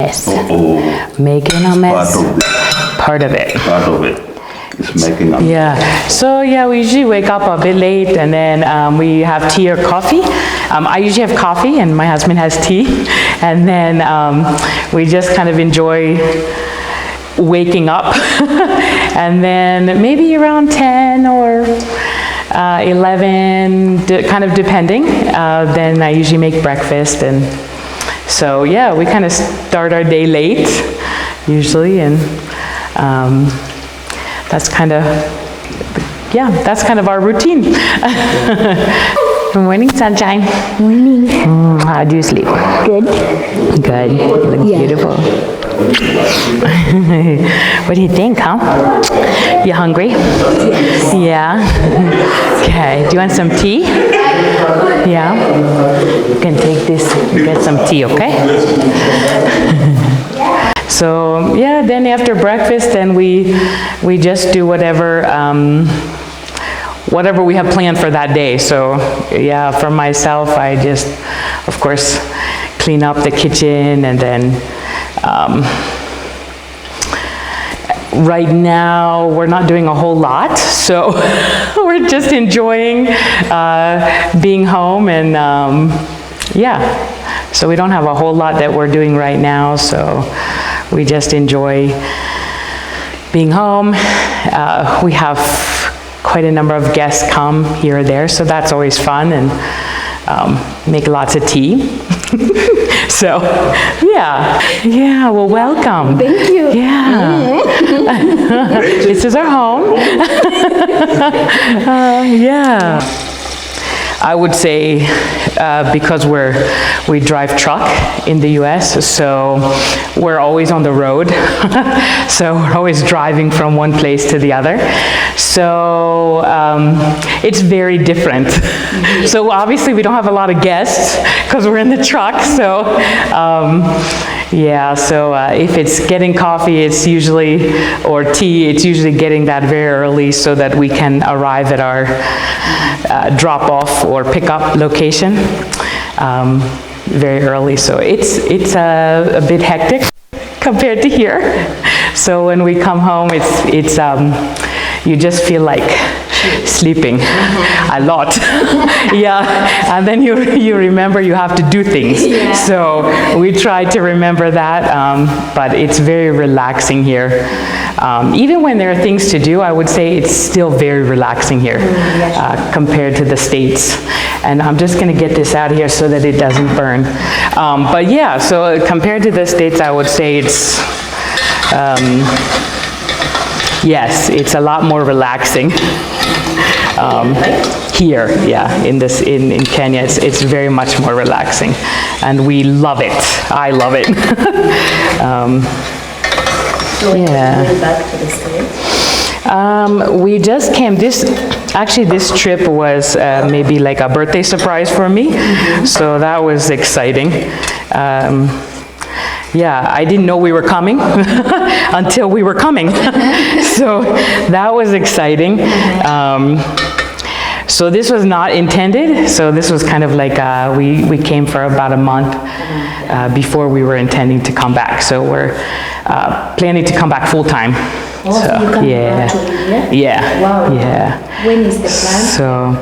Yes. Oh, Making a mess. part of it. Part of it. Part of it is making a mess. Yeah. So yeah, we usually wake up a bit late, and then we have tea or coffee. I usually have coffee, and my husband has tea, and then we just kind of enjoy waking up, and then maybe around 10 or 11, kind of depending, then I usually make breakfast, and so yeah, we kind of start our day late, usually, and that's kind of, yeah, that's kind of our routine. Good morning, sunshine. Morning. How do you sleep? Good. Good. You look beautiful. What do you think, huh? You hungry? Yeah. Okay. Do you want some tea? Yeah. You can take this and get some tea, okay? So yeah, then after breakfast, then we just do whatever whatever we have planned for that day. So yeah, for myself, I just, of course, clean up the kitchen, and then right now we're not doing a whole lot, so we're just enjoying being home, and yeah, so we don't have a whole lot that we're doing right now, so we just enjoy being home. We have quite a number of guests come here or there, so that's always fun, and make lots of tea. So, yeah, well, welcome. Thank you. Yeah. This is our home. Yeah. I would say because we drive truck in the US, so we're always on the road. So we're always driving from one place to the other. So it's very different. So obviously we don't have a lot of guests because we're in the truck. So yeah, so if it's getting coffee, it's usually, or tea, it's usually getting that very early so that we can arrive at our drop-off or pick-up location very early. So it's a bit hectic compared to here. So when we come home, it's you just feel like sleeping a lot. Yeah, and then you remember you have to do things. Yeah. So we try to remember that, but it's very relaxing here. Even when there are things to do, I would say it's still very relaxing here compared to the States. And I'm just going to get this out of here so that it doesn't burn. But yeah, so compared to the States, I would say it's, yes, it's a lot more relaxing. Here, yeah, in Kenya, it's very much more relaxing, and we love it. I love it. So when Yeah. you went back to the States? We just came, actually this trip was maybe like a birthday surprise for me, so that was exciting. Yeah, I didn't know we were coming until we were coming. So that was exciting. So this was not intended, so this was kind of like, we came for about a month before we were intending to come back. So we're planning to come back full-time. Oh, so you come back to India? Yeah. Wow. Yeah. When is the plan?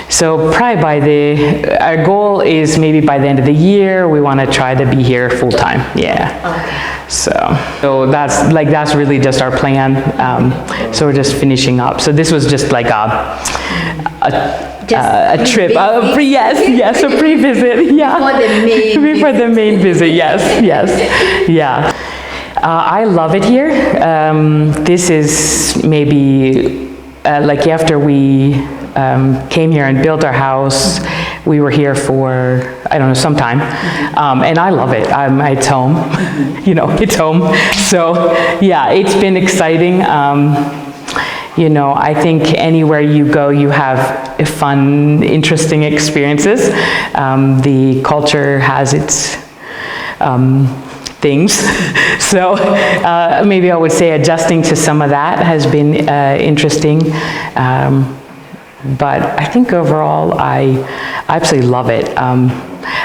So probably our goal is maybe by the end of the year, we want to try to be here full-time. Yeah. Okay. So that's really just our plan. So we're just finishing up. So this was just like a trip. Yes, a pre-visit. Yeah. Before the main visit. Yes. Yeah. I love it here. This is maybe like after we came here and built our house, we were here for, I don't know, some time. And I love it. It's home. You know, it's home. So yeah, it's been exciting. You know, I think anywhere you go, you have fun, interesting experiences. The culture has its things. So maybe I would say adjusting to some of that has been interesting. But I think overall, I absolutely love it.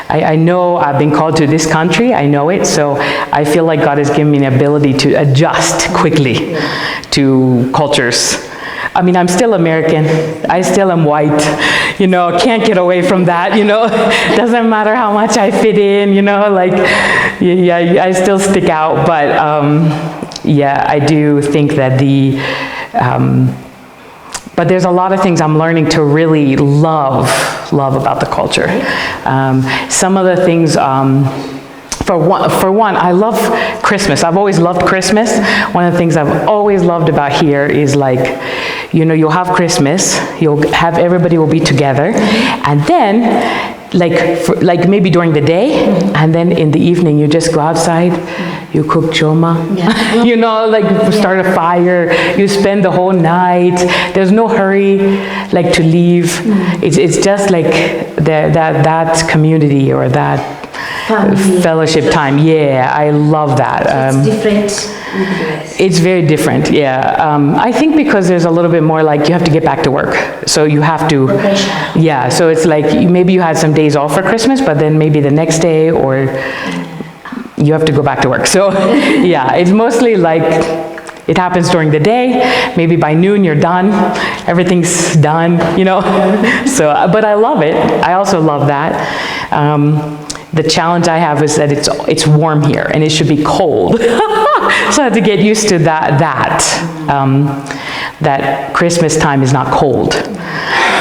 I know I've been called to this country, I know it, so I feel like God has given me an ability to adjust quickly to cultures. I mean, I'm still American, I still am white, you know, can't get away from that, you know, doesn't matter how much I fit in, you know, like, yeah, I still stick out, but yeah, I do think that but there's a lot of things I'm learning to really love about the culture. Some of the things, for one, I love Christmas. I've always loved Christmas. One of the things I've always loved about here is, like, you know, you'll have Christmas, everybody will be together, and then, like maybe during the day, and then in the evening you just go outside, you cook choma, you know, like start a fire, you spend the whole night, there's no hurry, like, to leave. It's just like that community or that fellowship time. Yeah, I love that. It's different. It's very different, yeah. I think because there's a little bit more, like, you have to get back to work. So you have to, yeah, so it's like maybe you had some days off for Christmas, but then maybe the next day, or you have to go back to work. So yeah, it's mostly like, it happens during the day, maybe by noon you're done, everything's done, you know. So, but I love it. I also love that. The challenge I have is that it's warm here, and it should be cold. So I have to get used to that Christmas time is not cold.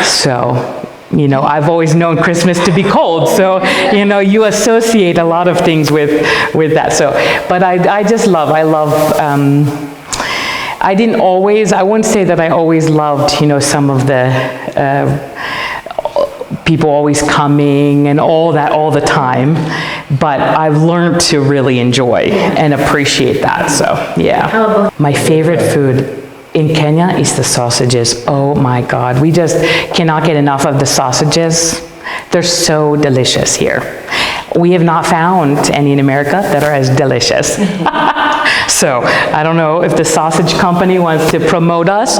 So, you know, I've always known Christmas to be cold, so, you know, you associate a lot of things with that. So, but I love, I wouldn't say that I always loved, you know, some of the people always coming and all that all the time, but I've learned to really enjoy and appreciate that, so yeah. My favorite food in Kenya is the sausages. Oh my God, we just cannot get enough of the sausages. They're so delicious here. We have not found any in America that are as delicious. So I don't know if the sausage company wants to promote us.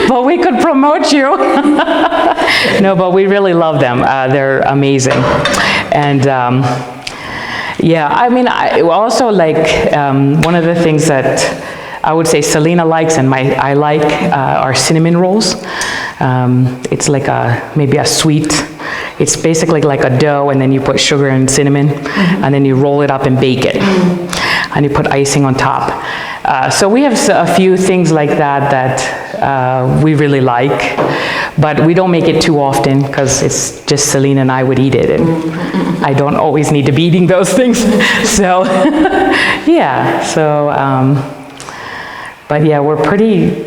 But we could promote you. No, but we really love them. They're amazing. And yeah, I mean, I also like, one of the things that I would say Selena likes and I like are cinnamon rolls. It's like maybe a sweet, it's basically like a dough, and then you put sugar and cinnamon, and then you roll it up and bake it. And you put icing on top. So we have a few things like that we really like, but we don't make it too often because it's just Selena and I would eat it, and I don't always need to be eating those things. So yeah, so but yeah, we're pretty,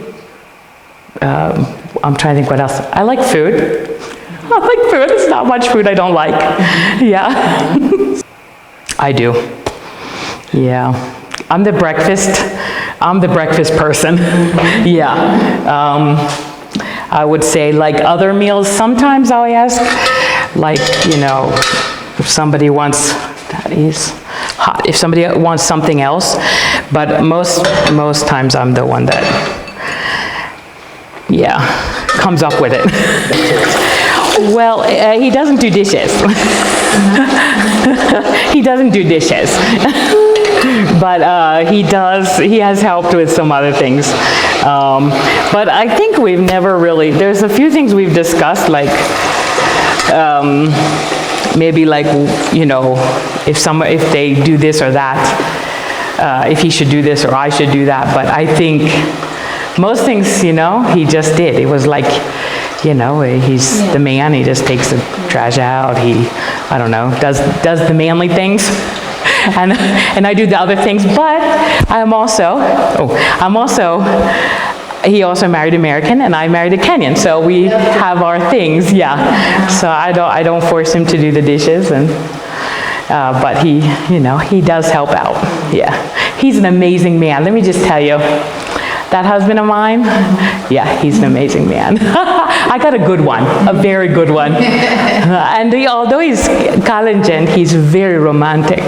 I'm trying to think what else. I like food. I like food. There's not much food I don't like. Yeah. I do. Yeah. I'm the breakfast person. Yeah. I would say, like, other meals, sometimes I'll ask, like, you know, if somebody wants, that is hot, if somebody wants something else, but most times I'm the one that, yeah, comes up with it. Well, he doesn't do dishes. He doesn't do dishes. But he has helped with some other things. But I think we've never really, there's a few things we've discussed, like, maybe, like, you know, if they do this or that, if he should do this or I should do that. But I think most things, you know, he just did. It was like, you know, he's the man, he just takes the trash out, he, I don't know, does the manly things. And I do the other things, but he also married American and I married a Kenyan, so we have our things, yeah. So I don't force him to do the dishes, and but he, you know, he does help out, yeah. He's an amazing man, let me just tell you. That husband of mine, yeah, he's an amazing man. I got a good one, a very good one. And although he's Kalenjin, he's very romantic.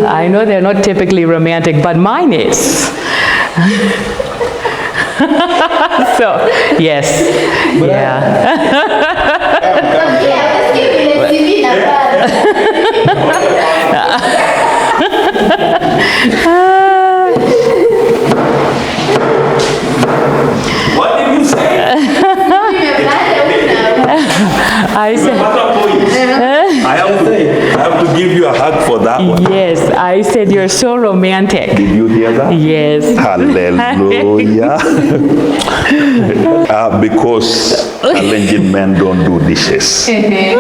I know they're not typically romantic, but mine is. So, yes, yeah. What did you say? I said, I have to give you a hug for that one. yes, I said you're so romantic. Did you hear that? Yes. Hallelujah. Because challenging men don't do dishes.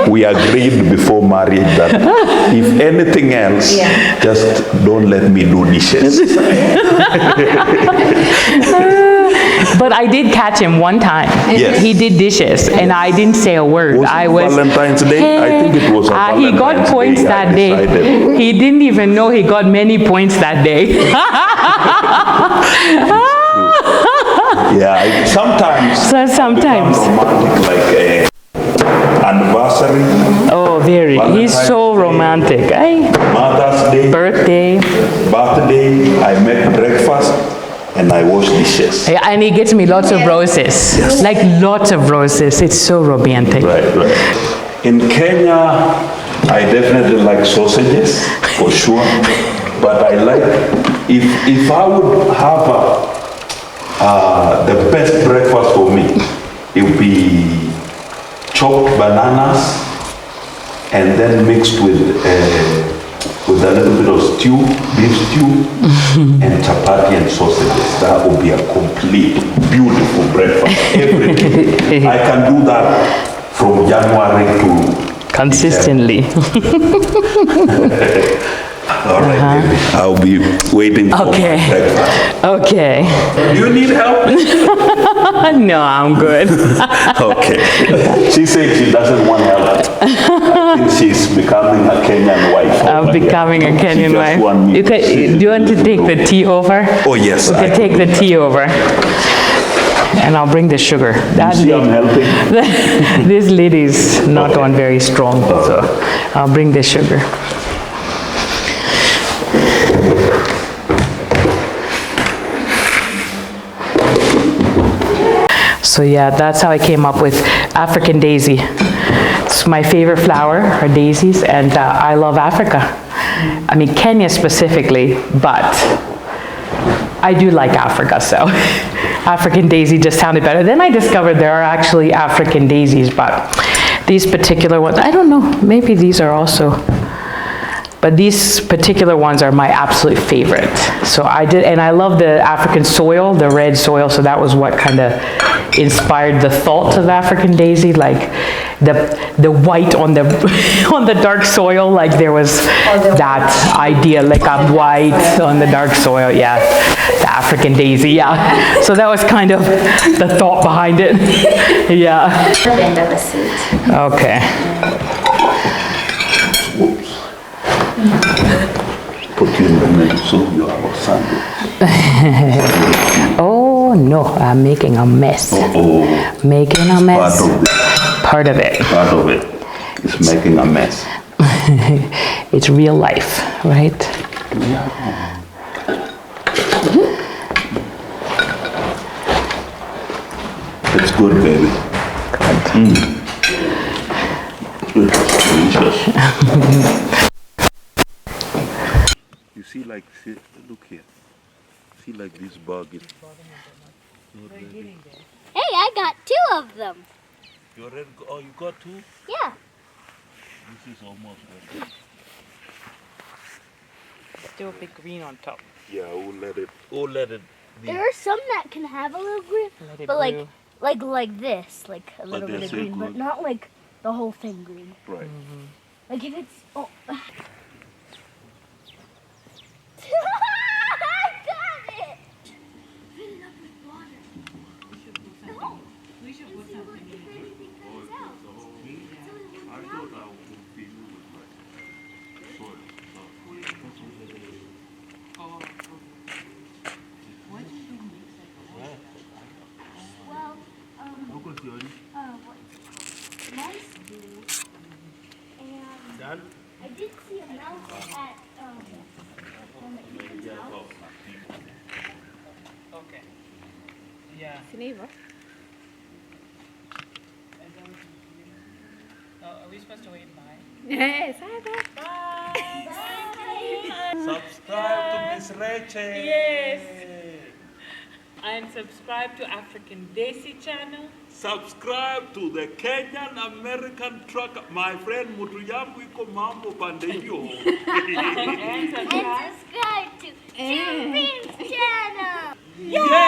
We agreed before marriage that if anything else, just don't let me do dishes. But I did catch him one time. Yes. He did dishes, and I didn't say a word. Was it I was Valentine's Day? I think it was on He got Valentine's points Day, I that day. decided. He didn't even know he got many points that day. Yeah, sometimes. So sometimes. become romantic, like a anniversary, Oh, very. He's so Valentine's Day. romantic. Mother's Day, Birthday. birthday. I make breakfast and I wash dishes. Yeah, and he gets me lots of roses. Like lots of roses. It's so romantic. Right, right. In Kenya, I definitely like sausages for sure, but I like if I would have the best breakfast for me, it would be chopped bananas and then mixed with a little bit of stew, beef stew, and chapati and sausages. That would be a complete, beautiful breakfast every day. I can do that from January to Consistently. all right, baby. I'll be waiting for Okay. my breakfast. Okay. Do you need help? No, I'm good. Okay. She said she doesn't want help. I think she's becoming a Kenyan wife. I'm over here. becoming a She Kenyan just wife. want me You to can, sit do you want to and take go. the tea over? Oh, yes. You I can take the tea over. And I'll bring the sugar. That See, I'm lady, helping. this lady's not Okay. on very strong, so I'll bring the sugar. So yeah, that's how I came up with African daisy. It's my favorite flower, are daisies, and I love Africa. I mean, Kenya specifically, but I do like Africa, so African daisy just sounded better. Then I discovered there are actually African daisies, but these particular ones, I don't know, maybe these are also, but these particular ones are my absolute favorite. So I did, and I love the African soil, the red soil, so that was what kind of inspired the thought of African daisy, like the white on the on the dark soil, like there was that idea, like a white on the dark soil, yeah, the African daisy, yeah. So that was kind of the thought behind it, yeah. End of the seat. Okay. Put you in the middle so you have a sandwich. Oh no, I'm making a mess. Oh, Making a mess. part of it. Part of it. Part of it is making a mess. It's real life, right? It's good, baby. It's delicious. You see, like, look here. See, like this bug is. Hey, I got 2 of them. You already? Oh, you got 2? Yeah. This is almost ready. Still a bit green on top. Yeah, we'll let it be. There are some that can have a little green, Let it but brew. like this, like a little they're bit of so green, but good. not like the whole thing green. Right. Like if it's oh. I got it. Fill it up with water. No. We should put something in it. Well, mice do, and I did see a mouse at Ethan's house. Okay. Yeah. Neighbor. Are we supposed to wait by? Subscribe to Miss Rachel. Yes. And subscribe to African Desi channel. Subscribe to the Kenyan American Trucker. My friend Mutuyamu iko mambo pande hiyo. And And subscribe to Children's channel. Yeah.